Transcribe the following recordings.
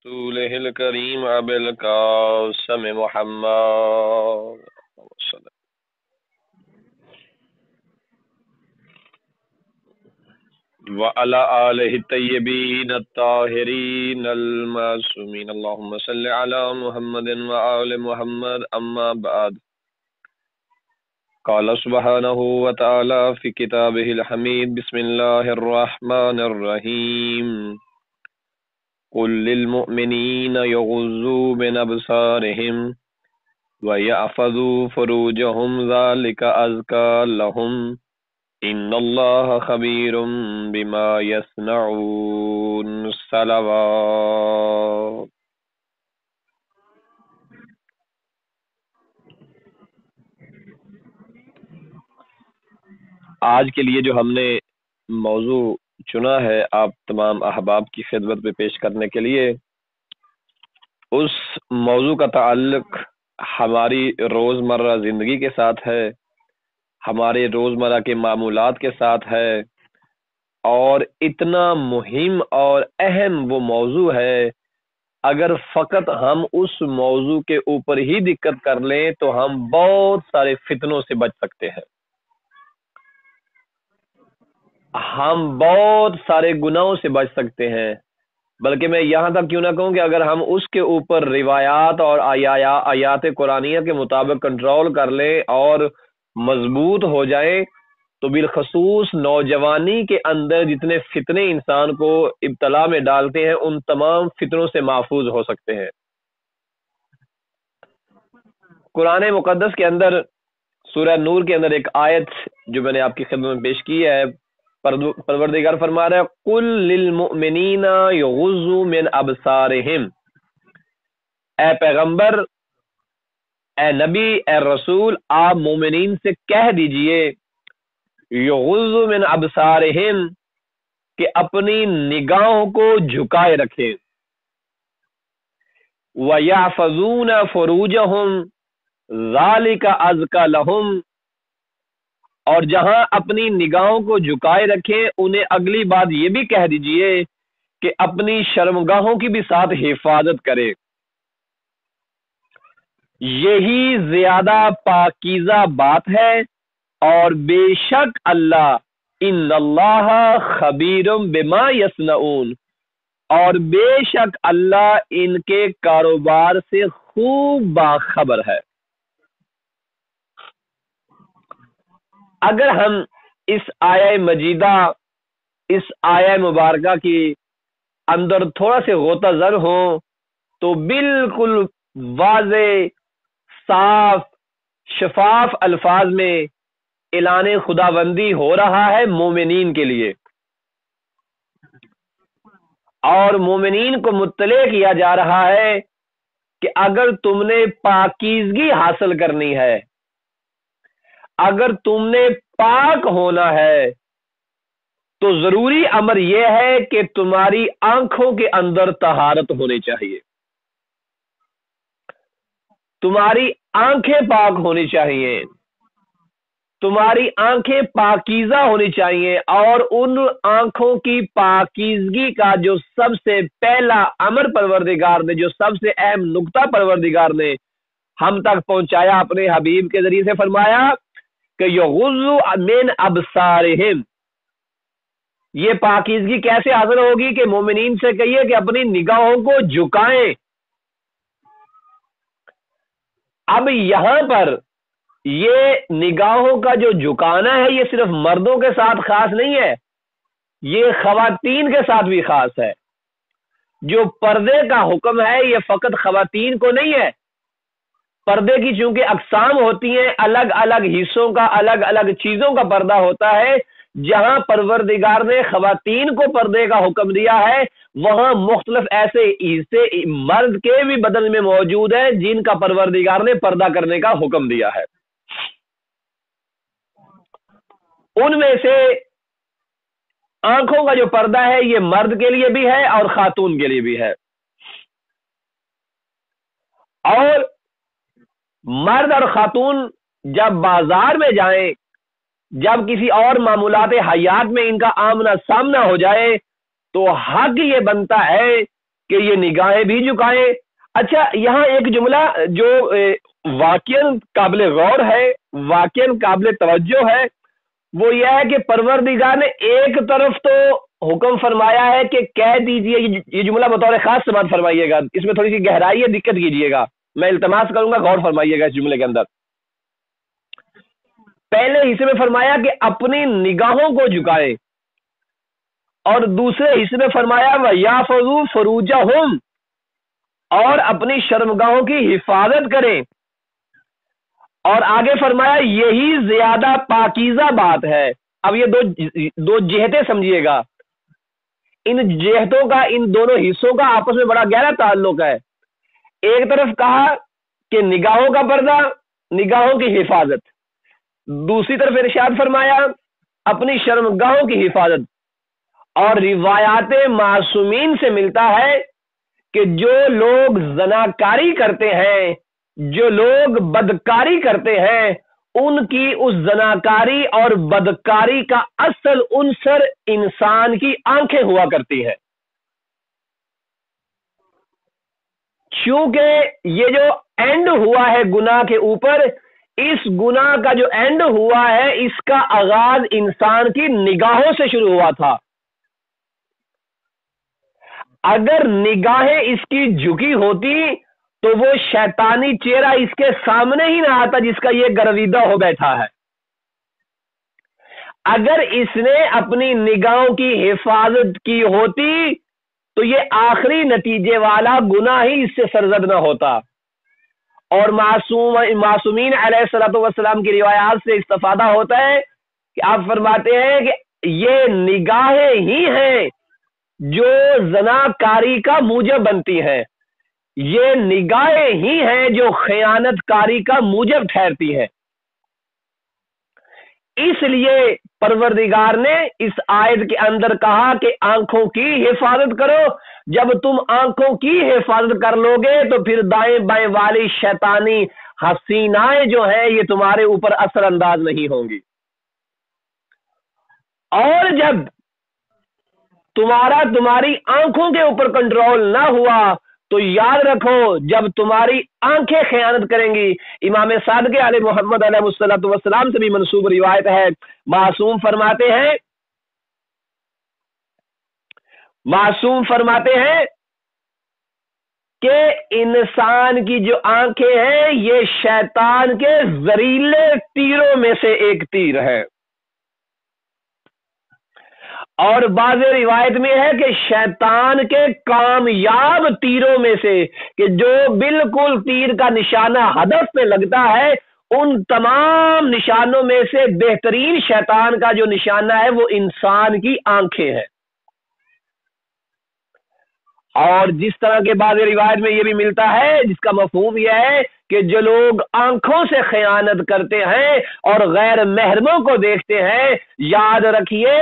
رسوله الكريم أبي القاسم محمد وعلى آله الطيبين الطاهرين المعصومين اللهم صل على محمد وآل محمد أما بعد قال سبحانه وتعالى في كتابه الحميد بسم الله الرحمن الرحيم قل للمؤمنين يغضوا من أبصارهم ويحفظوا فروجهم ذلك أزكى لهم ان اللہ خبیر بما یصنعون صلوات۔ آج کے لیے جو ہم نے موضوع چنا ہے آپ تمام احباب کی خدمت میں پیش کرنے کے لیے، اس موضوع کا تعلق ہماری روزمرہ زندگی کے ساتھ ہے، ہمارے روزمرہ کے معمولات کے ساتھ ہے، اور اتنا مہم اور اہم وہ موضوع ہے، اگر فقط ہم اس موضوع کے اوپر ہی دقت کر لیں تو ہم بہت سارے فتنوں سے بچ سکتے ہیں، ہم بہت سارے گناہوں سے بچ سکتے ہیں، بلکہ میں یہاں تک کیوں نہ کہوں کہ اگر ہم اس کے اوپر روایات اور آیات قرآنیہ کے مطابق کنٹرول کر لیں اور مضبوط ہو جائیں تو بالخصوص نوجوانی کے اندر جتنے فتنے انسان کو ابتلا میں ڈالتے ہیں ان تمام فتنوں سے محفوظ ہو سکتے ہیں۔ قرآن مقدس کے اندر سورہ نور کے اندر ایک آیت جو میں نے آپ کی خدمت میں پیش کی ہے، پروردگار فرما رہا ہے قل للمؤمنین یغضوا من ابصارہم، اے پیغمبر، اے نبی، اے رسول، آپ مومنین سے کہہ دیجئے یغضوا من ابصارہم کہ اپنی نگاہوں کو جھکائے رکھیں، وَيَحْفَظُونَ فُرُوجَهُمْ ذَلِكَ أَزْكَى لَهُمْ، اور جہاں اپنی نگاہوں کو جھکائے رکھیں انہیں اگلی بات یہ بھی کہہ دیجئے کہ اپنی شرمگاہوں کی بھی ساتھ حفاظت کرے، یہی زیادہ پاکیزہ بات ہے، اور بے شک اللہ ان اللہ خبیر بما یصنعون، اور بے شک اللہ ان کے کاروبار سے خوب باخبر ہے۔ اگر ہم اس آیہ مجیدہ، اس آیہ مبارکہ کی اندر تھوڑا سے غوطہ گر ہوں تو بالکل واضح، صاف، شفاف الفاظ میں اعلان خداوندی ہو رہا ہے مومنین کے لیے، اور مومنین کو مطلع کیا جا رہا ہے کہ اگر تم نے پاکیزگی حاصل کرنی ہے، اگر تم نے پاک ہونا ہے تو ضروری امر یہ ہے کہ تمہاری آنکھوں کے اندر طہارت ہونی چاہیے، تمہاری آنکھیں پاک ہونی چاہیے، تمہاری آنکھیں پاکیزہ ہونی چاہیے، اور ان آنکھوں کی پاکیزگی کا جو سب سے پہلا امر پروردگار نے، جو سب سے اہم نقطہ پروردگار نے ہم تک پہنچایا اپنے حبیب کے ذریعے سے، فرمایا کہ یغضوا من ابصارہم، یہ پاکیزگی کیسے حاصل ہوگی کہ مومنین سے کہیے کہ اپنی نگاہوں کو جھکائیں۔ اب یہاں پر یہ نگاہوں کا جو جھکانا ہے یہ صرف مردوں کے ساتھ خاص نہیں ہے، یہ خواتین کے ساتھ بھی خاص ہے۔ جو پردے کا حکم ہے یہ فقط خواتین کو نہیں ہے، پردے کی چونکہ اقسام ہوتی ہیں، الگ الگ حصوں کا، الگ الگ چیزوں کا پردہ ہوتا ہے، جہاں پروردگار نے خواتین کو پردے کا حکم دیا ہے وہاں مختلف ایسے حصے مرد کے بھی بدن میں موجود ہیں جن کا پروردگار نے پردہ کرنے کا حکم دیا ہے۔ ان میں سے آنکھوں کا جو پردہ ہے یہ مرد کے لیے بھی ہے اور خاتون کے لیے بھی ہے، اور مرد اور خاتون جب بازار میں جائیں، جب کسی اور معمولات حیات میں ان کا آمنا سامنا ہو جائے تو حق یہ بنتا ہے کہ یہ نگاہیں بھی جھکائیں. اچھا یہاں ایک جملہ جو واقعاً قابل غور ہے، واقعاً قابل توجہ ہے، وہ یہ ہے کہ پروردگار نے ایک طرف تو حکم فرمایا ہے کہ کہہ دیجئے، یہ جملہ بطور خاص سماعت فرمائیے گا، اس میں تھوڑی سی گہرائی ہے، دقت کیجئے گا، میں التماس کروں گا غور فرمائیے گا اس جملے کے اندر. پہلے حصے میں فرمایا کہ اپنی نگاہوں کو جھکائے، اور دوسرے حصے میں فرمایا وَيَحْفَظُوا فُرُوجَهُمْ، اور اپنی شرمگاہوں کی حفاظت کریں، اور آگے فرمایا یہی زیادہ پاکیزہ بات ہے. اب یہ دو جہتیں سمجھیے گا، ان جہتوں کا، ان دونوں حصوں کا آپس میں بڑا گہرا تعلق ہے. ایک طرف کہا کہ نگاہوں کا پردہ، نگاہوں کی حفاظت، دوسری طرف ارشاد فرمایا اپنی شرمگاہوں کی حفاظت. اور روایات معصومین سے ملتا ہے کہ جو لوگ زناکاری کرتے ہیں، جو لوگ بدکاری کرتے ہیں، ان کی اس زناکاری اور بدکاری کا اصل عنصر انسان کی آنکھیں ہوا کرتی ہیں. چونکہ یہ جو اینڈ ہوا ہے گناہ کے اوپر، اس گناہ کا جو اینڈ ہوا ہے، اس کا آغاز انسان کی نگاہوں سے شروع ہوا تھا. اگر نگاہیں اس کی جھکی ہوتی تو وہ شیطانی چہرہ اس کے سامنے ہی نہ آتا جس کا یہ گرویدہ ہو بیٹھا ہے. اگر اس نے اپنی نگاہوں کی حفاظت کی ہوتی تو یہ آخری نتیجے والا گناہ ہی اس سے سرزد نہ ہوتا. اور معصومین علیہ الصلوۃ والسلام کی روایات سے استفادہ ہوتا ہے کہ آپ فرماتے ہیں کہ یہ نگاہیں ہی ہیں جو زناکاری کا موجب بنتی ہیں، یہ نگاہیں ہی ہیں جو خیانت کاری کا موجب ٹھہرتی ہیں. اس لیے پروردگار نے اس آیت کے اندر کہا کہ آنکھوں کی حفاظت کرو. جب تم آنکھوں کی حفاظت کر لو گے تو پھر دائیں بائیں والی شیطانی حسینائیں جو ہیں یہ تمہارے اوپر اثر انداز نہیں ہوں گی. اور جب تمہاری آنکھوں کے اوپر کنٹرول نہ ہوا تو یاد رکھو جب تمہاری آنکھیں خیانت کریں گی. امام صادق علیہ محمد علیہ الصلوۃ والسلام سے بھی منسوب روایت ہے، معصوم فرماتے ہیں کہ انسان کی جو آنکھیں ہیں یہ شیطان کے زہریلے تیروں میں سے ایک تیر ہے. اور بعض روایت میں ہے کہ شیطان کے کامیاب تیروں میں سے، کہ جو بالکل تیر کا نشانہ ہدف پہ لگتا ہے، ان تمام نشانوں میں سے بہترین شیطان کا جو نشانہ ہے وہ انسان کی آنکھیں ہیں. اور جس طرح کے بعض روایت میں یہ بھی ملتا ہے جس کا مفہوم یہ ہے کہ جو لوگ آنکھوں سے خیانت کرتے ہیں اور غیر محرموں کو دیکھتے ہیں، یاد رکھیے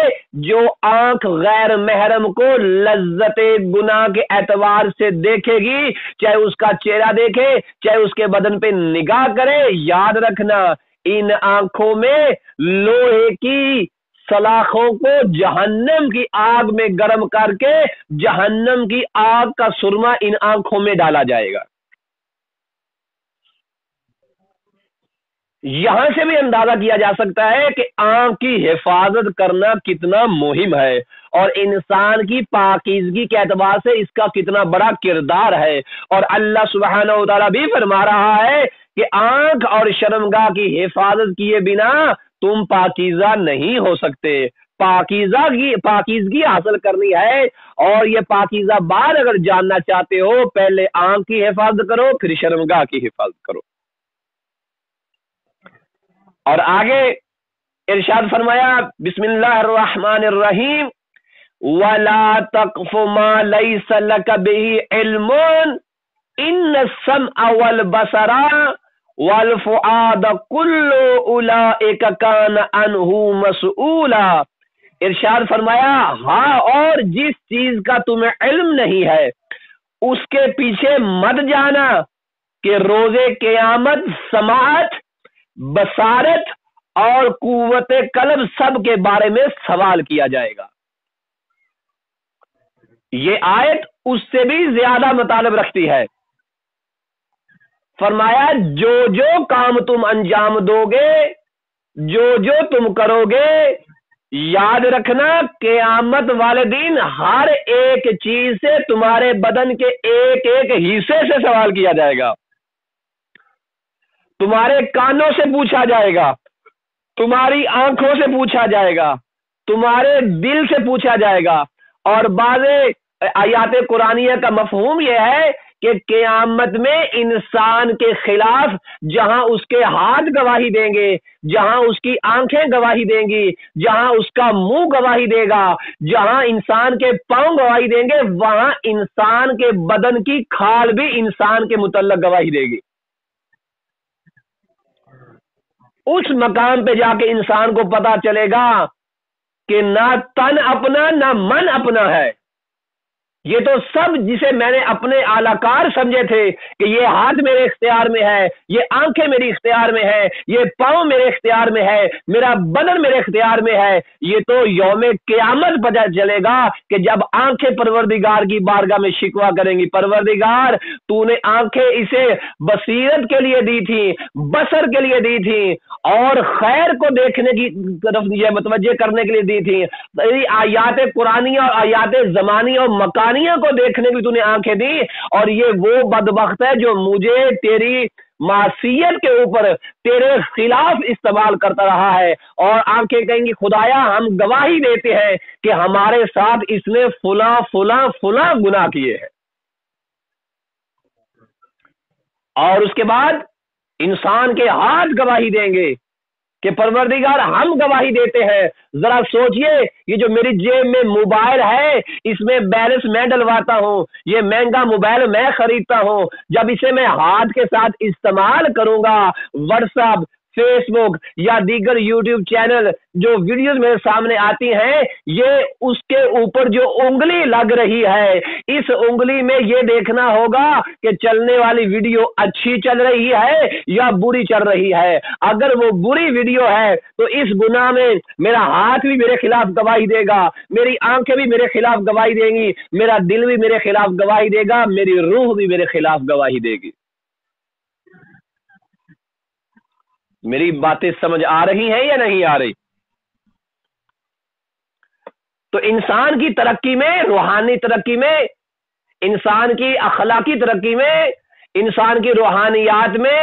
جو آنکھ غیر محرم کو لذت گناہ کے اعتبار سے دیکھے گی، چاہے اس کا چہرہ دیکھے چاہے اس کے بدن پہ نگاہ کرے، یاد رکھنا ان آنکھوں میں لوہے کی سلاخوں کو جہنم کی آگ میں گرم کر کے جہنم کی آگ کا سرما ان آنکھوں میں ڈالا جائے گا. یہاں سے بھی اندازہ کیا جا سکتا ہے کہ آنکھ کی حفاظت کرنا کتنا مہم ہے اور انسان کی پاکیزگی کے اعتبار سے اس کا کتنا بڑا کردار ہے. اور اللہ سبحانہ و تعالیٰ بھی فرما رہا ہے کہ آنکھ اور شرمگاہ کی حفاظت کیے بنا تم پاکیزہ نہیں ہو سکتے. پاکیزگی حاصل کرنی ہے اور یہ پاکیزہ بات اگر جاننا چاہتے ہو پہلے آنکھ کی حفاظت کرو پھر شرمگاہ کی حفاظت کرو. اور آگے ارشاد فرمایا بسم اللہ الرحمن الرحیم وَلَا تَقْفُ مَا لَيْسَ لَكَ بِهِ عِلْمٌ إِنَّ السَّمْعَ وَالْبَصَرَ وَالْفُؤَادَ كُلُّ أُولَئِكَ كَانَ عَنْهُ مسؤولا. ارشاد فرمایا ہاں، اور جس چیز کا تمہیں علم نہیں ہے اس کے پیچھے مت جانا کہ روز قیامت سماعت، بصارت اور قوت قلب سب کے بارے میں سوال کیا جائے گا. یہ آیت اس سے بھی زیادہ مطالب رکھتی ہے. فرمایا جو جو کام تم انجام دو گے، جو جو تم کرو گے، یاد رکھنا قیامت والے دن ہر ایک چیز سے تمہارے بدن کے ایک ایک حصے سے سوال کیا جائے گا. تمہارے کانوں سے پوچھا جائے گا، تمہاری آنکھوں سے پوچھا جائے گا، تمہارے دل سے پوچھا جائے گا. اور بعض آیات قرآنیہ کا مفہوم یہ ہے کہ قیامت میں انسان کے خلاف جہاں اس کے ہاتھ گواہی دیں گے، جہاں اس کی آنکھیں گواہی دیں گی، جہاں اس کا منہ گواہی دے گا، جہاں انسان کے پاؤں گواہی دیں گے، وہاں انسان کے بدن کی کھال بھی انسان کے متعلق گواہی دے گی. اس مقام پہ جا کے انسان کو پتا چلے گا کہ نہ تن اپنا نہ من اپنا ہے. یہ تو سب جسے میں نے اپنے اعلی کار سمجھے تھے کہ یہ ہاتھ میرے اختیار میں ہے، یہ آنکھیں میری اختیار میں ہے، یہ پاؤں میرے اختیار میں ہے، میرا بدن میرے اختیار میں ہے، یہ تو یوم قیامت پتہ چلے گا کہ جب آنکھیں پروردگار کی بارگاہ میں شکوہ کریں گی، پروردگار تو نے آنکھیں اسے بصیرت کے لیے دی تھی، بصر کے لیے دی تھی، اور خیر کو دیکھنے کی طرف یہ متوجہ کرنے کے لیے دی تھی. آیات قرآنی اور آیات زمانی اور مکانیہ کو دیکھنے کی تو نے آنکھیں دی، اور یہ وہ بدبخت ہے جو مجھے تیری معصیت کے اوپر تیرے خلاف استعمال کرتا رہا ہے. اور آنکھیں کہیں گی خدایا ہم گواہی دیتے ہیں کہ ہمارے ساتھ اس نے فلاں فلاں فلاں گناہ کیے ہیں. اور اس کے بعد انسان کے ہاتھ گواہی دیں گے کہ پروردگار ہم گواہی دیتے ہیں. ذرا سوچئے یہ جو میری جیب میں موبائل ہے اس میں بیلنس میں ڈلواتا ہوں، یہ مہنگا موبائل میں خریدتا ہوں، جب اسے میں ہاتھ کے ساتھ استعمال کروں گا، واٹس ایپ، فیس بک یا دیگر یوٹیوب چینل جو ویڈیوز میرے سامنے آتی ہیں، یہ اس کے اوپر جو انگلی لگ رہی ہے، اس انگلی میں یہ دیکھنا ہوگا کہ چلنے والی ویڈیو اچھی چل رہی ہے یا بری چل رہی ہے. اگر وہ بری ویڈیو ہے تو اس گناہ میں میرا ہاتھ بھی میرے خلاف گواہی دے گا، میری آنکھیں بھی میرے خلاف گواہی دیں گی، میرا دل بھی میرے خلاف گواہی دے گا، میری روح بھی میرے خلاف گواہی دے گی. میری باتیں سمجھ آ رہی ہیں یا نہیں آ رہی؟ تو انسان کی ترقی میں، روحانی ترقی میں، انسان کی اخلاقی ترقی میں، انسان کی روحانیات میں،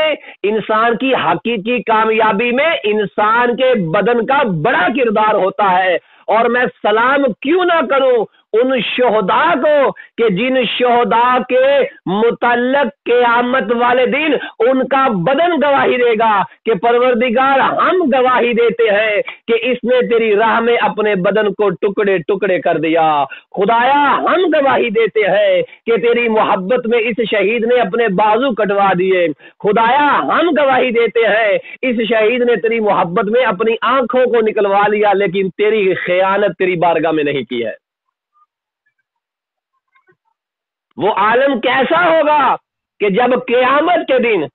انسان کی حقیقی کامیابی میں انسان کے بدن کا بڑا کردار ہوتا ہے. اور میں سلام کیوں نہ کروں ان شہداء کو کہ جن شہداء کے متعلق قیامت والے دن ان کا بدن گواہی دے گا کہ پروردگار ہم گواہی دیتے ہیں کہ اس نے تیری راہ میں اپنے بدن کو ٹکڑے ٹکڑے کر دیا. خدایا ہم گواہی دیتے ہیں کہ تیری محبت میں اس شہید نے اپنے بازو کٹوا دیے. خدایا ہم گواہی دیتے ہیں اس شہید نے تیری محبت میں اپنی آنکھوں کو نکلوا لیا لیکن تیری خیانت تیری بارگاہ میں نہیں کی ہے. وہ عالم کیسا ہوگا کہ جب قیامت کے دن،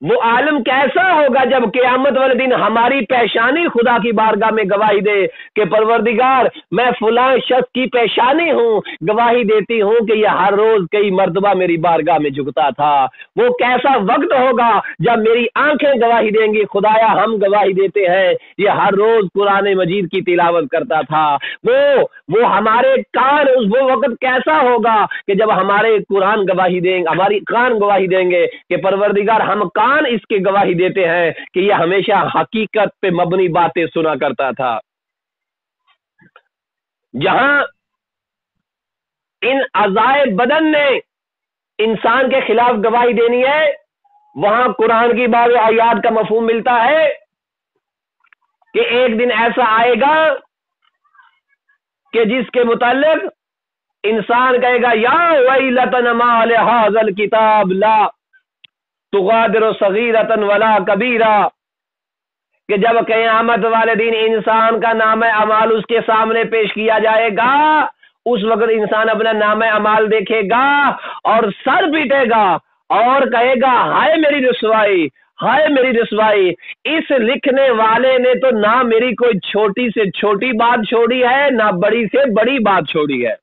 وہ عالم کیسا ہوگا جب قیامت والے دن ہماری پیشانی خدا کی بارگاہ میں گواہی دے کہ پروردگار میں فلاں شخص کی پیشانی ہوں، گواہی دیتی ہوں کہ یہ ہر روز کئی مرتبہ میری بارگاہ میں جھکتا تھا. وہ کیسا وقت ہوگا جب میری آنکھیں گواہی دیں گی خدایا ہم گواہی دیتے ہیں یہ ہر روز قرآن مجید کی تلاوت کرتا تھا. وہ ہمارے کان، وہ وقت کیسا ہوگا کہ جب ہمارے قرآن گواہی دیں گے، ہماری کان گواہی دیں گے کہ پروردگار ہم کان اس کی گواہی دیتے ہیں کہ یہ ہمیشہ حقیقت پہ مبنی باتیں سنا کرتا تھا. جہاں ان اعضائے بدن نے انسان کے خلاف گواہی دینی ہے وہاں قرآن کی بعض آیات کا مفہوم ملتا ہے کہ ایک دن ایسا آئے گا کہ جس کے متعلق انسان کہے گا یا ویلتنا ما لہذا الکتاب لا تغادر صغیرۃ ولا کبیرہ، کہ جب قیامت والے دن انسان کا نام اعمال اس کے سامنے پیش کیا جائے گا، اس وقت انسان اپنا نام اعمال دیکھے گا اور سر پیٹے گا اور کہے گا ہائے میری رسوائی، ہائے میری رسوائی، اس لکھنے والے نے تو نہ میری کوئی چھوٹی سے چھوٹی بات چھوڑی ہے نہ بڑی سے بڑی بات چھوڑی ہے.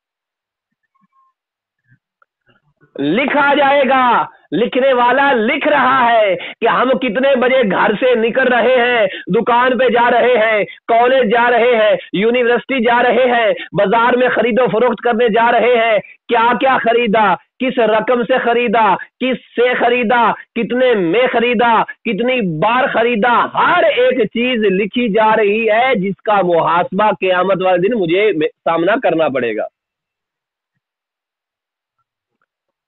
لکھا جائے گا. لکھنے والا لکھ رہا ہے کہ ہم کتنے بجے گھر سے نکل رہے ہیں, دکان پہ جا رہے ہیں, کالج جا رہے ہیں, یونیورسٹی جا رہے ہیں, بازار میں خرید و فروخت کرنے جا رہے ہیں, کیا کیا خریدا, کس رقم سے خریدا, کس سے خریدا, کتنے میں خریدا, کتنی بار خریدا, ہر ایک چیز لکھی جا رہی ہے جس کا محاسبہ قیامت والے دن مجھے سامنا کرنا پڑے گا.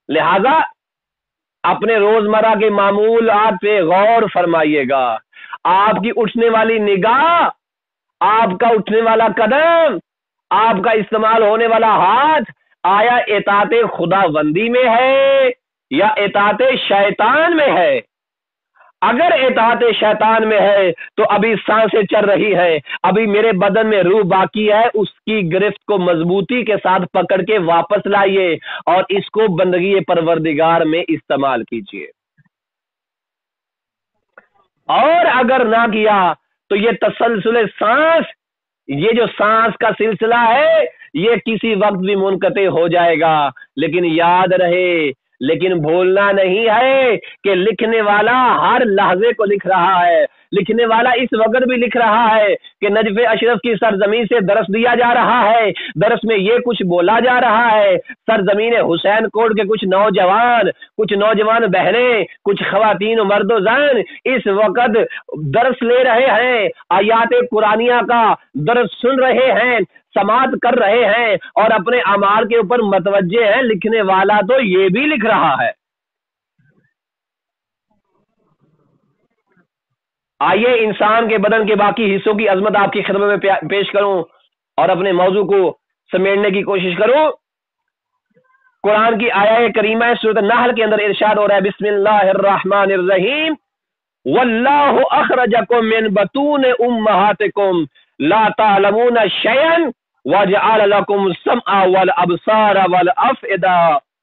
لہذا اپنے روزمرہ کے معمولات پہ غور فرمائیے گا. آپ کی اٹھنے والی نگاہ, آپ کا اٹھنے والا قدم, آپ کا استعمال ہونے والا ہاتھ, آیا اطاعت خدا بندی میں ہے یا اطاعت شیطان میں ہے؟ اگر اطاعت شیطان میں ہے تو ابھی سانسیں چل رہی ہے, ابھی میرے بدن میں روح باقی ہے, اس کی گرفت کو مضبوطی کے ساتھ پکڑ کے واپس لائیے اور اس کو بندگی پروردگار میں استعمال کیجیے. اور اگر نہ کیا تو یہ تسلسل سانس, یہ جو سانس کا سلسلہ ہے, یہ کسی وقت بھی منقطع ہو جائے گا. لیکن یاد رہے, لیکن بھولنا نہیں ہے کہ لکھنے والا ہر لحظے کو لکھ رہا ہے. لکھنے والا اس وقت بھی لکھ رہا ہے کہ نجف اشرف کی سرزمین سے درس دیا جا رہا ہے, درس میں یہ کچھ بولا جا رہا ہے. سرزمین حسین کوٹ کے کچھ نوجوان بہنیں, کچھ خواتین و مرد و زن اس وقت درس لے رہے ہیں, آیات قرآنیہ کا درس سن رہے ہیں, سماعت کر رہے ہیں اور اپنے اعمال کے اوپر متوجہ ہیں. لکھنے والا تو یہ بھی لکھ رہا ہے. آئیے انسان کے بدن کے باقی حصوں کی عظمت آپ کی خدمت میں پیش کروں اور اپنے موضوع کو سمیٹنے کی کوشش کروں. قرآن کی آیہ کریمہ سورۃ النحل کے اندر ارشاد ہو رہا ہے, بسم اللہ الرحمن الرحیم, واللہ اخرجکم من بطون امہاتکم لا تعلمون شیئا وجعل لکم السمع والابصار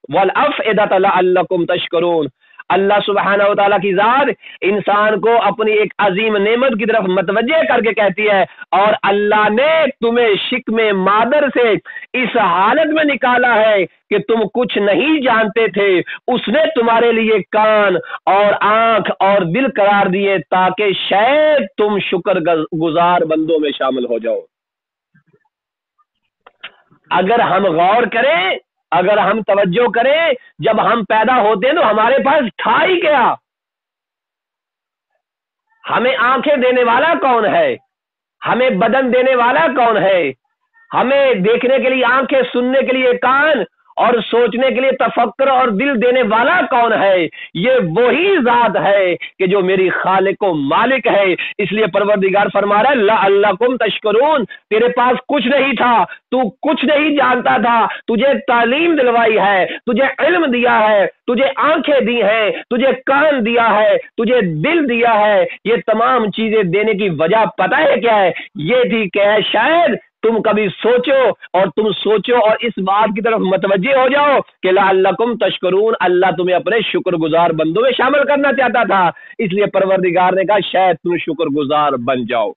والافئدۃ لعلکم تشکرون. اللہ سبحانہ و تعالیٰ کی ذات انسان کو اپنی ایک عظیم نعمت کی طرف متوجہ کر کے کہتی ہے, اور اللہ نے تمہیں شکم مادر سے اس حالت میں نکالا ہے کہ تم کچھ نہیں جانتے تھے. اس نے تمہارے لیے کان اور آنکھ اور دل قرار دیے تاکہ شاید تم شکر گزار بندوں میں شامل ہو جاؤ. اگر ہم غور کریں, اگر ہم توجہ کریں, جب ہم پیدا ہوتے ہیں تو ہمارے پاس تھا ہی کیا؟ ہمیں آنکھیں دینے والا کون ہے؟ ہمیں بدن دینے والا کون ہے؟ ہمیں دیکھنے کے لیے آنکھیں, سننے کے لیے کان اور سوچنے کے لیے تفکر اور دل دینے والا کون ہے؟ یہ وہی ذات ہے کہ جو میری خالق و مالک ہے. اس لیے پروردگار فرما رہا ہے لعلکم تشکرون, تیرے پاس کچھ نہیں تھا, تو کچھ نہیں جانتا تھا, تجھے تعلیم دلوائی ہے, تجھے علم دیا ہے, تجھے آنکھیں دی ہیں, تجھے کان دیا ہے, تجھے دل دیا ہے. یہ تمام چیزیں دینے کی وجہ پتہ ہے کیا ہے؟ یہ تھی کہ شاید تم کبھی سوچو, اور تم سوچو اور اس بات کی طرف متوجہ ہو جاؤ کہ لعلکم تشکرون, اللہ تمہیں اپنے شکر گزار بندوں میں شامل کرنا چاہتا تھا. اس لیے پروردگار نے کہا شاید تم شکر گزار بن جاؤ.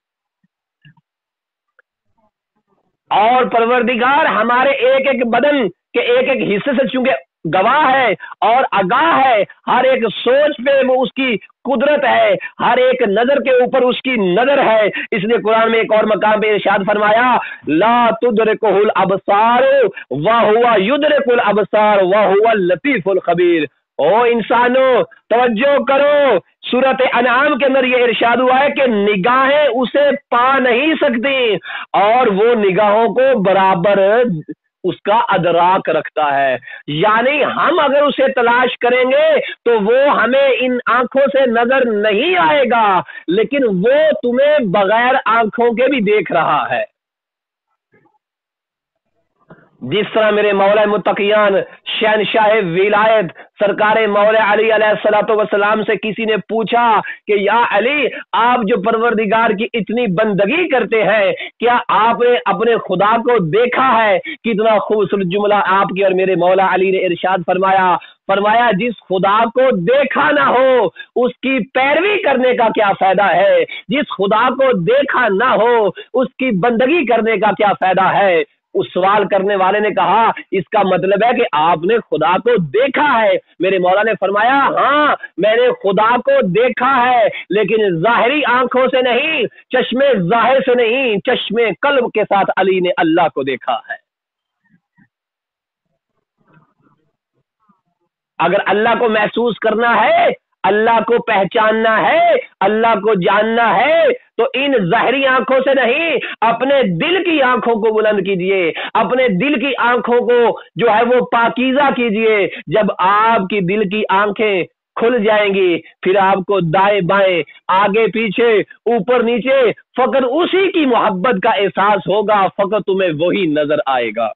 اور پروردگار ہمارے ایک ایک بدن کے ایک ایک حصے سے چونکہ گواہ ہے اور آگاہ ہے, ہر ایک سوچ پہ وہ اس کی قدرت ہے, ہر ایک نظر کے اوپر اس کی نظر ہے. اس لیے قرآن میں ایک اور مقام پہ ارشاد فرمایا لا تدرکہ الابصار وہو یدرک الابصار وہو اللطیف الخبیر. او انسانو توجہ کرو, سورۃ انعام کے اندر یہ ارشاد ہوا ہے کہ نگاہیں اسے پا نہیں سکتی, اور وہ نگاہوں کو برابر اس کا ادراک رکھتا ہے. یعنی ہم اگر اسے تلاش کریں گے تو وہ ہمیں ان آنکھوں سے نظر نہیں آئے گا, لیکن وہ تمہیں بغیر آنکھوں کے بھی دیکھ رہا ہے. جس طرح میرے مولا متقیان شہنشاہ ولایت سرکار مولا علی علیہ الصلوۃ والسلام سے کسی نے پوچھا کہ یا علی, آپ جو پروردگار کی اتنی بندگی کرتے ہیں, کیا آپ نے اپنے خدا کو دیکھا ہے؟ کتنا خوبصورت جملہ آپ کے اور میرے مولا علی نے ارشاد فرمایا جس خدا کو دیکھا نہ ہو اس کی پیروی کرنے کا کیا فائدہ ہے, جس خدا کو دیکھا نہ ہو اس کی بندگی کرنے کا کیا فائدہ ہے. اس سوال کرنے والے نے کہا اس کا مطلب ہے کہ آپ نے خدا کو دیکھا ہے؟ میرے مولا نے فرمایا ہاں میں نے خدا کو دیکھا ہے، لیکن ظاہری آنکھوں سے نہیں، چشمے ظاہر سے نہیں، چشمے قلب کے ساتھ علی نے اللہ کو دیکھا ہے۔ اگر اللہ کو محسوس کرنا ہے، اللہ کو پہچاننا ہے، اللہ کو جاننا ہے، تو ان ظاہری آنکھوں سے نہیں، اپنے دل کی آنکھوں کو بلند کیجئے، اپنے دل کی آنکھوں کو جو ہے وہ پاکیزہ کیجئے۔ جب آپ کی دل کی آنکھیں کھل جائیں گی، پھر آپ کو دائیں بائیں، آگے پیچھے، اوپر نیچے فقط اسی کی محبت کا احساس ہوگا، فقط تمہیں وہی نظر آئے گا۔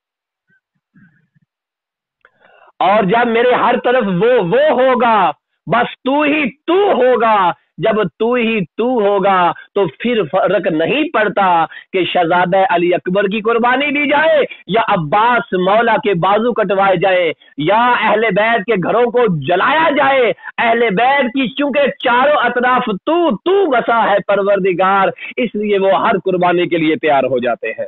اور جب میرے ہر طرف وہ ہوگا، بس تو ہی تو ہوگا، جب تو ہی تو ہوگا تو پھر فرق نہیں پڑتا کہ شہزادہ علی اکبر کی قربانی دی جائے یا عباس مولا کے بازو کٹوائے جائے یا اہل بیت کے گھروں کو جلایا جائے۔ اہل بیت کی چونکہ چاروں اطراف تو بسا ہے پروردگار، اس لیے وہ ہر قربانی کے لیے تیار ہو جاتے ہیں۔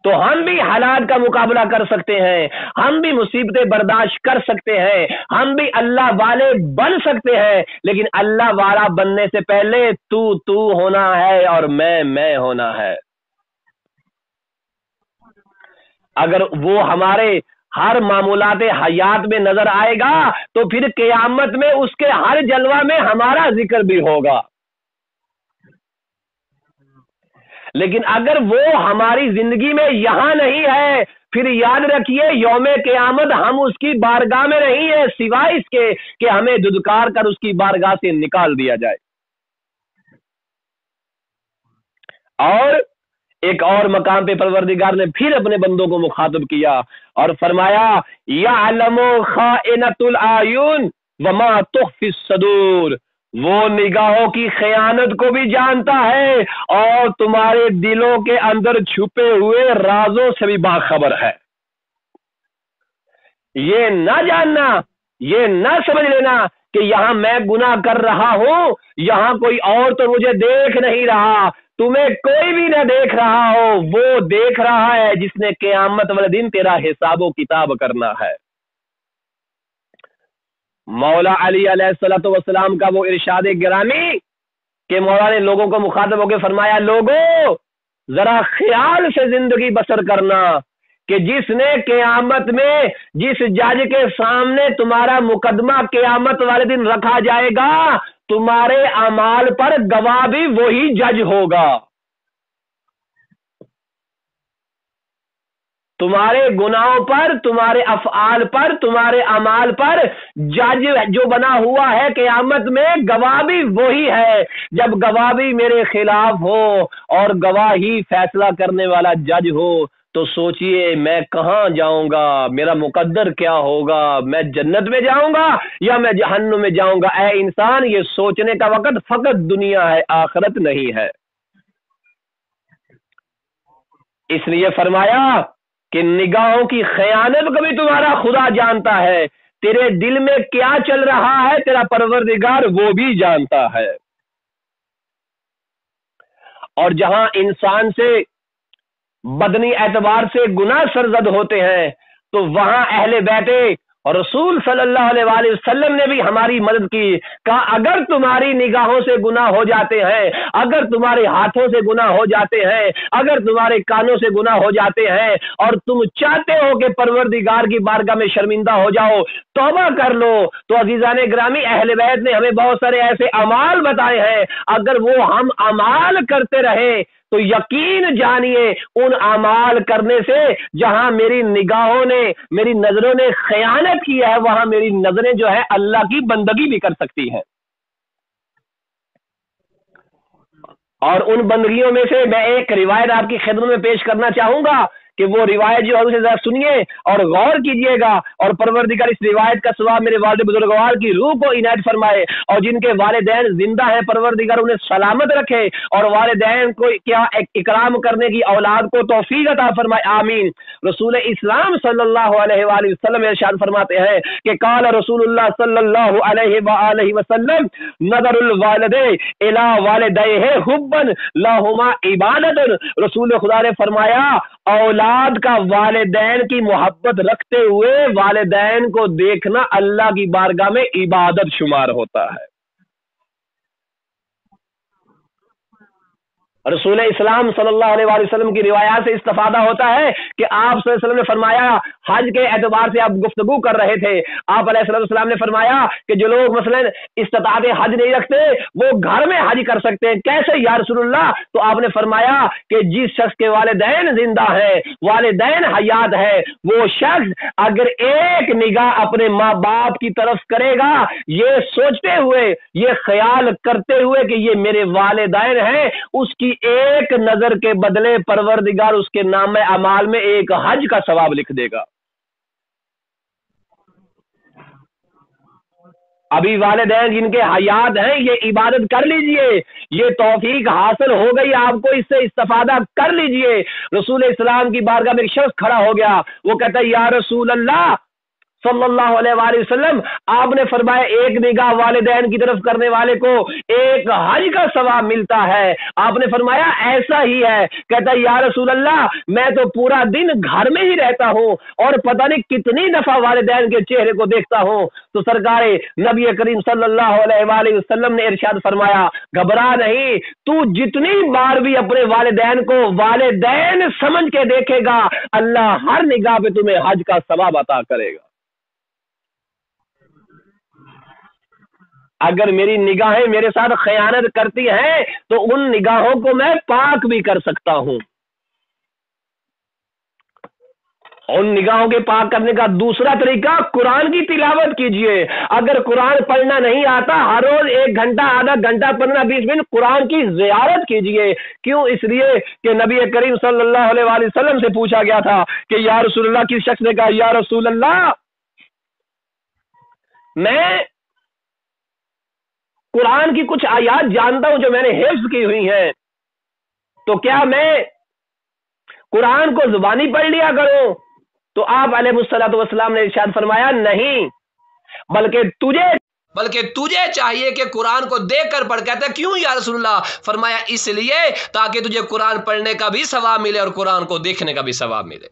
تو ہم بھی حالات کا مقابلہ کر سکتے ہیں، ہم بھی مصیبتیں برداشت کر سکتے ہیں، ہم بھی اللہ والے بن سکتے ہیں، لیکن اللہ والا بننے سے پہلے تو ہونا ہے اور میں ہونا ہے۔ اگر وہ ہمارے ہر معمولات حیات میں نظر آئے گا تو پھر قیامت میں اس کے ہر جلوہ میں ہمارا ذکر بھی ہوگا۔ لیکن اگر وہ ہماری زندگی میں یہاں نہیں ہے، پھر یاد رکھیے یوم قیامت ہم اس کی بارگاہ میں نہیں ہے، سوائے اس کے کہ ہمیں دھدکار کر اس کی بارگاہ سے نکال دیا جائے۔ اور ایک اور مقام پہ پروردگار نے پھر اپنے بندوں کو مخاطب کیا اور فرمایا یعلم خائنۃ الاعین وما تخفی الصدور، وہ نگاہوں کی خیانت کو بھی جانتا ہے اور تمہارے دلوں کے اندر چھپے ہوئے رازوں سے بھی باخبر ہے۔ یہ نہ جاننا، یہ نہ سمجھ لینا کہ یہاں میں گناہ کر رہا ہوں، یہاں کوئی اور تو مجھے دیکھ نہیں رہا، تمہیں کوئی بھی نہ دیکھ رہا ہو، وہ دیکھ رہا ہے جس نے قیامت والے دن تیرا حساب و کتاب کرنا ہے۔ مولا علی علیہ الصلوۃ والسلام کا وہ ارشاد گرامی کہ مولا نے لوگوں کو مخاطب ہو کے فرمایا لوگوں ذرا خیال سے زندگی بسر کرنا کہ جس نے قیامت میں جس جج کے سامنے تمہارا مقدمہ قیامت والے دن رکھا جائے گا، تمہارے اعمال پر گواہ بھی وہی جج ہوگا، تمہارے گناہوں پر، تمہارے افعال پر، تمہارے اعمال پر جج جو بنا ہوا ہے قیامت میں، گواہ بھی وہی ہے۔ جب گواہ بھی میرے خلاف ہو اور گواہی فیصلہ کرنے والا جج ہو تو سوچئے میں کہاں جاؤں گا، میرا مقدر کیا ہوگا، میں جنت میں جاؤں گا یا میں جہنم میں جاؤں گا۔ اے انسان، یہ سوچنے کا وقت فقط دنیا ہے، آخرت نہیں ہے۔ اس لیے فرمایا کہ نگاہوں کی خیانت کو بھی تمہارا خدا جانتا ہے، تیرے دل میں کیا چل رہا ہے تیرا پروردگار وہ بھی جانتا ہے۔ اور جہاں انسان سے بدنی اعتبار سے گناہ سرزد ہوتے ہیں تو وہاں اہل بیت اور رسول صلی اللہ علیہ وآلہ وسلم نے بھی ہماری مدد کی، کہا اگر تمہاری نگاہوں سے گناہ ہو جاتے ہیں، اگر تمہارے ہاتھوں سے گناہ ہو جاتے ہیں، اگر تمہارے کانوں سے گناہ ہو جاتے ہیں اور تم چاہتے ہو کہ پروردگار کی بارگاہ میں شرمندہ ہو جاؤ، توبہ کر لو، تو عزیزان گرامی اہل بیت نے ہمیں بہت سارے ایسے اعمال بتائے ہیں، اگر وہ ہم اعمال کرتے رہے تو یقین جانیے ان اعمال کرنے سے جہاں میری نگاہوں نے، میری نظروں نے خیانت کی ہے، وہاں میری نظریں جو ہے اللہ کی بندگی بھی کر سکتی ہیں۔ اور ان بندگیوں میں سے میں ایک روایت آپ کی خدمت میں پیش کرنا چاہوں گا کہ وہ روایت جو ہے اسے ذرا سنیے اور غور کیجئے گا، اور پروردگار اس روایت کا ثواب میرے والد بزرگوار کی روح کو عنایت فرمائے، اور جن کے والدین زندہ ہیں پروردگار انہیں سلامت رکھے، اور والدین کو کیا اکرام کرنے کی اولاد کو توفیق عطا فرمائے، آمین۔ رسول اسلام صلی اللہ علیہ وآلہ وسلم ارشاد فرماتے ہیں کہ قال رسول اللہ صلی اللہ علیہ وآلہ وسلم نظر الوالد الی والدیہ حبا لہما عبادت، رسول خدا نے فرمایا اولاد کا والدین کی محبت رکھتے ہوئے والدین کو دیکھنا اللہ کی بارگاہ میں عبادت شمار ہوتا ہے۔ رسول اسلام صلی اللہ علیہ وآلہ وسلم کی روایات سے استفادہ ہوتا ہے کہ آپ صلی اللہ علیہ وسلم نے فرمایا، حج کے اعتبار سے آپ گفتگو کر رہے تھے، آپ علیہ السلام نے فرمایا کہ جو لوگ مثلا استطاعت حج نہیں رکھتے وہ گھر میں حج کر سکتے ہیں، کیسے یا رسول اللہ؟ تو آپ نے فرمایا کہ جس شخص کے والدین زندہ ہے، والدین حیات ہے، وہ شخص اگر ایک نگاہ اپنے ماں باپ کی طرف کرے گا یہ سوچتے ہوئے، یہ خیال کرتے ہوئے کہ یہ میرے والدین ہیں، اس کی ایک نظر کے بدلے پروردگار اس کے نام اعمال میں ایک حج کا ثواب لکھ دے گا۔ ابھی والدین جن کے حیات ہیں یہ عبادت کر لیجئے، یہ توفیق حاصل ہو گئی آپ کو، اس سے استفادہ کر لیجئے۔ رسول اسلام کی بارگاہ میں ایک شخص کھڑا ہو گیا، وہ کہتا ہے یا رسول اللہ صلی اللہ علیہ وآلہ وسلم، آپ نے فرمایا ایک نگاہ والدین کی طرف کرنے والے کو ایک حج کا ثواب ملتا ہے، آپ نے فرمایا ایسا ہی ہے؟ کہتا ہے یا رسول اللہ میں تو پورا دن گھر میں ہی رہتا ہوں اور پتہ نہیں کتنی دفعہ والدین کے چہرے کو دیکھتا ہوں۔ تو سرکار نبی کریم صلی اللہ علیہ وآلہ وسلم نے ارشاد فرمایا گھبرا نہیں، تو جتنی بار بھی اپنے والدین کو والدین سمجھ کے دیکھے گا اللہ ہر نگاہ پہ تمہیں حج کا ثواب عطا کرے گا۔ اگر میری نگاہیں میرے ساتھ خیانت کرتی ہیں تو ان نگاہوں کو میں پاک بھی کر سکتا ہوں۔ ان نگاہوں کے پاک کرنے کا دوسرا طریقہ قرآن کی تلاوت کیجئے۔ اگر قرآن پڑھنا نہیں آتا ہر روز 1 گھنٹہ آدھا گھنٹہ 15-20 منٹ قرآن کی زیارت کیجئے۔ کیوں؟ اس لیے کہ نبی کریم صلی اللہ علیہ وآلہ وسلم سے پوچھا گیا تھا کہ یا رسول اللہ، کس شخص نے کہا یا رسول اللہ میں قرآن کی کچھ آیات جانتا ہوں جو میں نے حفظ کی ہوئی ہیں، تو کیا میں قرآن کو زبانی پڑھ لیا کروں؟ تو آپ علیہ الصلوۃ والسلام نے ارشاد فرمایا نہیں، بلکہ تجھے چاہیے کہ قرآن کو دیکھ کر پڑھ۔ کہتا ہے کیوں یا رسول اللہ؟ فرمایا اس لیے تاکہ تجھے قرآن پڑھنے کا بھی ثواب ملے اور قرآن کو دیکھنے کا بھی ثواب ملے۔